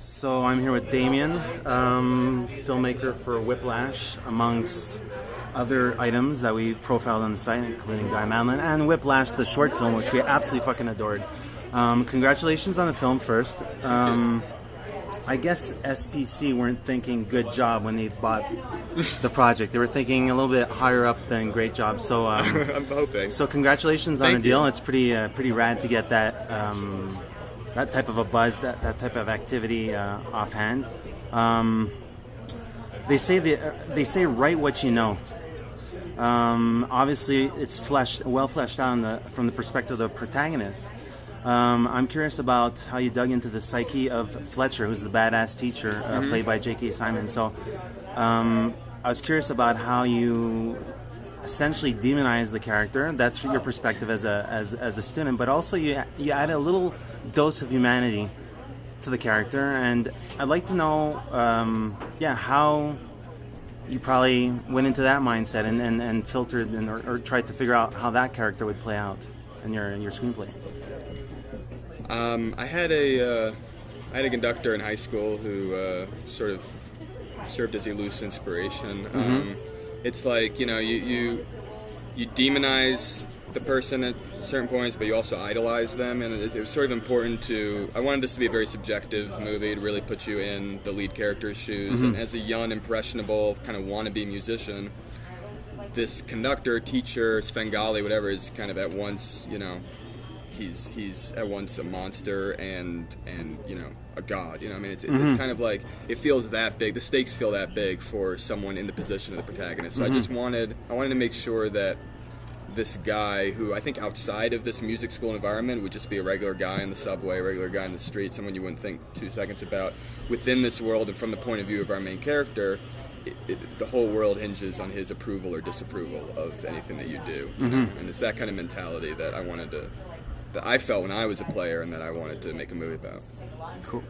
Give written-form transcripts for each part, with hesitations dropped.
So I'm here with Damien, filmmaker for Whiplash, amongst other items that we profiled on the site, including Guy Madeline, and Whiplash, the short film, which we absolutely fucking adored. Congratulations on the film first. I guess SPC weren't thinking good job when they bought the project. They were thinking a little bit higher up than great job. So I'm hoping. So congratulations on Thank the deal. you. It's pretty rad to get that that type of a buzz, that type of activity offhand. They say write what you know. Obviously, it's well fleshed out from the perspective of the protagonist. I'm curious about how you dug into the psyche of Fletcher, who's the badass teacher, played by J.K. Simmons. So I was curious about how you essentially demonize the character. That's your perspective as a student, but also you add a little dose of humanity to the character, and I'd like to know, how you probably went into that mindset and filtered or tried to figure out how that character would play out in your screenplay. I had a conductor in high school who sort of served as a loose inspiration. It's like, you demonize the person at certain points, but you also idolize them, and it was sort of important I wanted this to be a very subjective movie to really put you in the lead character's shoes, and as a young, impressionable, kind of wannabe musician, this conductor, teacher, Svengali, whatever, is kind of at once, he's at once a monster and a god. It's kind of like, it feels that big. The stakes feel that big for someone in the position of the protagonist. So I wanted to make sure that this guy, who I think outside of this music school environment would just be a regular guy in the subway, a regular guy in the street, someone you wouldn't think 2 seconds about, within this world and from the point of view of our main character, the whole world hinges on his approval or disapproval of anything that you do. And it's that kind of mentality that I felt when I was a player, and that I wanted to make a movie about. Cool.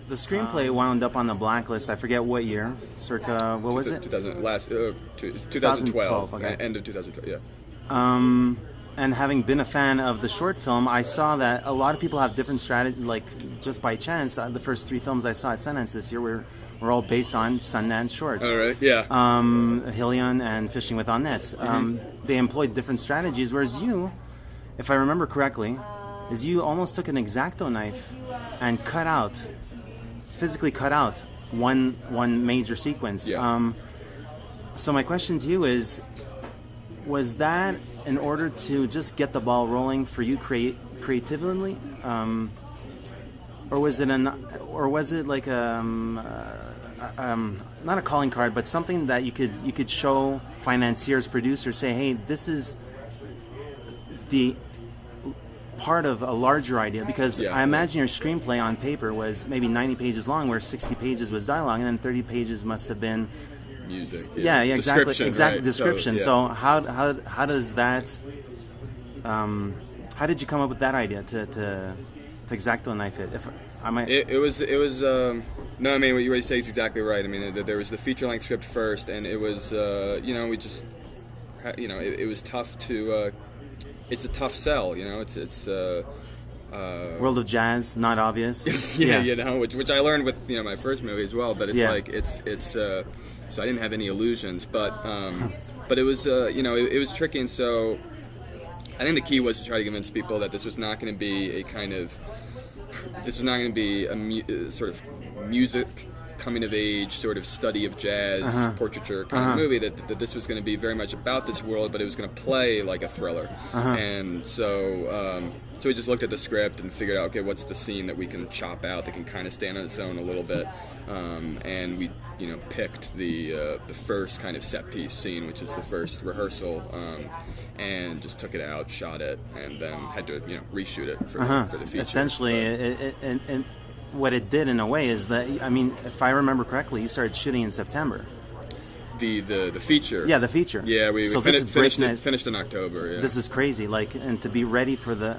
The screenplay wound up on the blacklist. I forget what year. Circa, what was it? 2012. Okay. End of 2012. Yeah. And having been a fan of the short film, I saw that a lot of people have different strategies. Like, just by chance, the first 3 films I saw at Sundance this year were all based on Sundance shorts. All right. Yeah. Hillion and Fishing with On Nets. They employed different strategies, whereas you, if I remember correctly, you almost took an exacto knife and physically cut out one major sequence. Yeah. So my question to you is, was that in order to just get the ball rolling for you creatively, or was it like not a calling card, but something that you could show financiers, producers, say, hey, this is the part of a larger idea? Because I imagine your screenplay on paper was maybe 90 pages long, where 60 pages was dialogue, and then 30 pages must have been music. Yeah, exactly. Right? Description. So how does that? How did you come up with that idea to exacto knife it? It was no. I mean, what you say is exactly right. I mean, there was the feature length script first, and it was we just it was tough to. It's a tough sell. It's World of Jazz, not obvious. which I learned with my first movie as well. But it's so I didn't have any illusions, but it was it was tricky, and so I think the key was to try to convince people that this was not going to be a sort of music coming of age sort of study of jazz portraiture kind of movie, that this was going to be very much about this world, but it was going to play like a thriller. And so we just looked at the script and figured out, okay, what's the scene that we can chop out that can kind of stand on its own a little bit, and we picked the first kind of set piece scene, which is the first rehearsal, and just took it out, shot it, and then had to reshoot it for the feature. Essentially, what it did in a way is that, I mean, if I remember correctly, you started shooting in September. The feature. Yeah, the feature. Yeah, we so finished in October. Yeah. This is crazy. Like, and to be ready for the,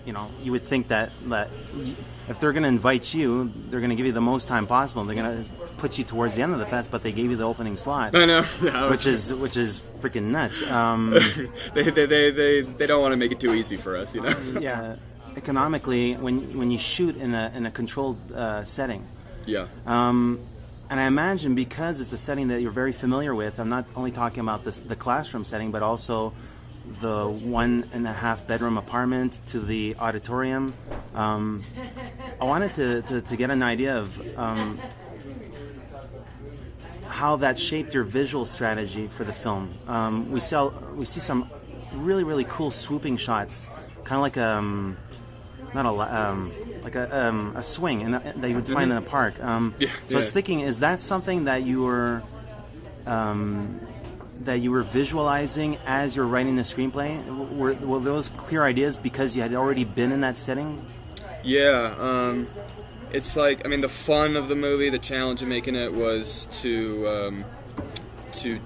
you would think that if they're going to invite you, they're going to give you the most time possible. They're going to put you towards the end of the fest, but they gave you the opening slot. I know. Yeah, which is freaking nuts. They don't want to make it too easy for us, Yeah. Economically, when you shoot in a controlled setting, Yeah. And I imagine because it's a setting that you're very familiar with, I'm not only talking about the classroom setting, but also the 1.5 bedroom apartment to the auditorium. I wanted to get an idea of how that shaped your visual strategy for the film. We see some really cool swooping shots, kind of like a swing that you would find in a park. So I was thinking, is that something that you were visualizing as you're writing the screenplay? Were those clear ideas because you had already been in that setting? Yeah. It's like, I mean, the fun of the movie, the challenge of making it was to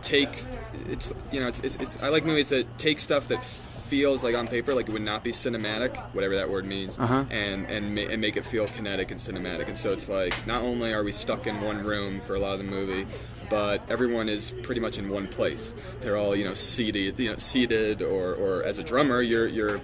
take. It's, you know, it's I like movies that take stuff that feels like on paper like it would not be cinematic, whatever that word means, and make it feel kinetic and cinematic. And so it's like, not only are we stuck in one room for a lot of the movie, but everyone is pretty much in one place. They're all, seated, or as a drummer, you're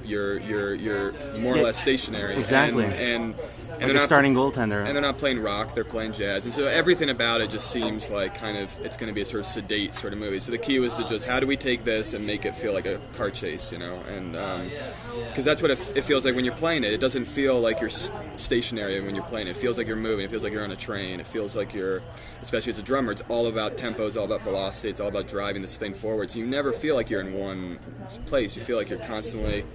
more or less stationary. Exactly. And they're not starting goaltender. And they're not playing rock, they're playing jazz. And so everything about it just seems like kind of, it's going to be a sort of sedate sort of movie. So the key was to just, how do we take this and make it feel like a car chase, And because that's what it feels like when you're playing it. It doesn't feel like you're stationary when you're playing it. It feels like you're moving. It feels like you're on a train. It feels like you're, especially as a drummer, it's all about tempo, it's all about velocity, it's all about driving this thing forward. So you never feel like you're in one place. You feel like you're constantly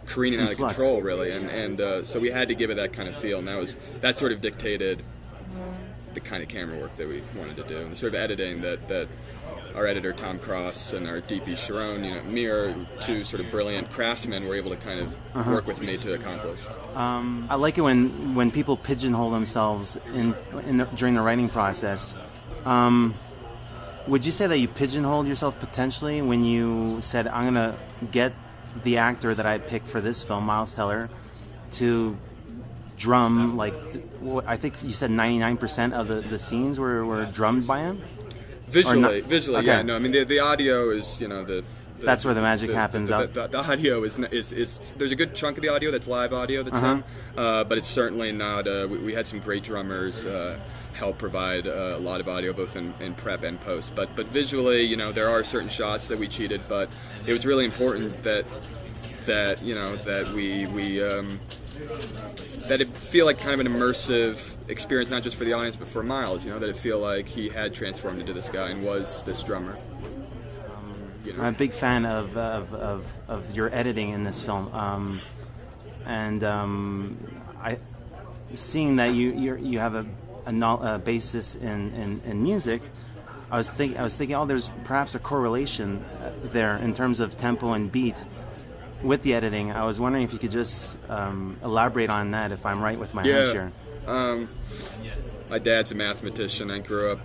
careening out of control, really, and so we had to give it that kind of feel, and that sort of dictated the kind of camera work that we wanted to do, and the sort of editing that our editor Tom Cross and our DP Sharon, me are two sort of brilliant craftsmen, were able to kind of work with me to accomplish. I like it when people pigeonhole themselves during the writing process. Would you say that you pigeonholed yourself potentially when you said, I'm going to get the actor that I picked for this film, Miles Teller, to drum, like, I think you said 99% of the scenes were drummed by him? Visually, okay. Yeah. No, I mean, the audio is, that's where the magic happens. The audio is there's a good chunk of the audio that's live audio that's him, but it's certainly not. We had some great drummers help provide a lot of audio, both in prep and post. But visually, there are certain shots that we cheated, but it was really important that it feel like kind of an immersive experience, not just for the audience, but for Miles. That it feel like he had transformed into this guy and was this drummer. I'm a big fan of your editing in this film, seeing that you have a basis in music. I was thinking, there's perhaps a correlation there in terms of tempo and beat with the editing. I was wondering if you could just elaborate on that, if I'm right with my hunch here. My dad's a mathematician. I grew up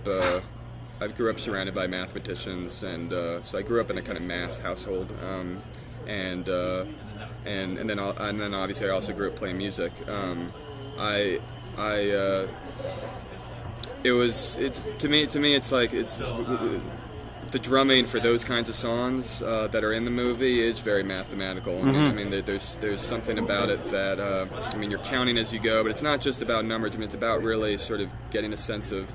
surrounded by mathematicians, and so I grew up in a kind of math household. And then obviously I also grew up playing music. To me it's like the drumming for those kinds of songs that are in the movie is very mathematical. I mean, there's something about it that you're counting as you go, but it's not just about numbers. I mean, it's about really sort of getting a sense of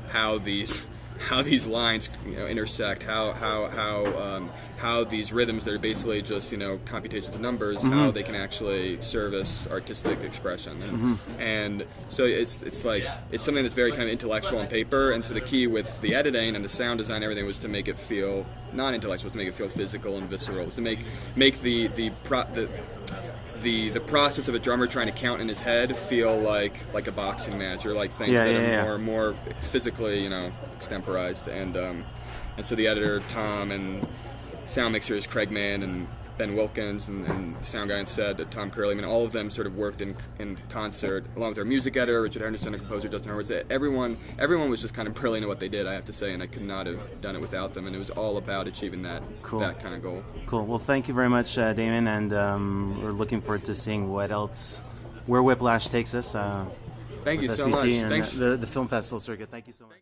how these lines intersect, how these rhythms that are basically just computations of numbers, how they can actually service artistic expression, and so it's like it's something that's very kind of intellectual on paper. And so the key with the editing and the sound design, everything, was to make it feel not intellectual, to make it feel physical and visceral, was to make the process of a drummer trying to count in his head feel like a boxing match, or like things that are more physically extemporized. And so the editor Tom, and sound mixers Craig Mann and Ben Wilkins, and the sound guy on set Tom Curley, I mean, all of them sort of worked in concert, along with our music editor Richard Henderson, and composer Justin Hurwitz. Everyone was just kind of brilliant at what they did, I have to say, and I could not have done it without them. And it was all about achieving that kind of goal. Cool. Well, thank you very much, Damien, and we're looking forward to seeing where Whiplash takes us. Thank you so much. Thanks. The film festival circuit. Thank you so much.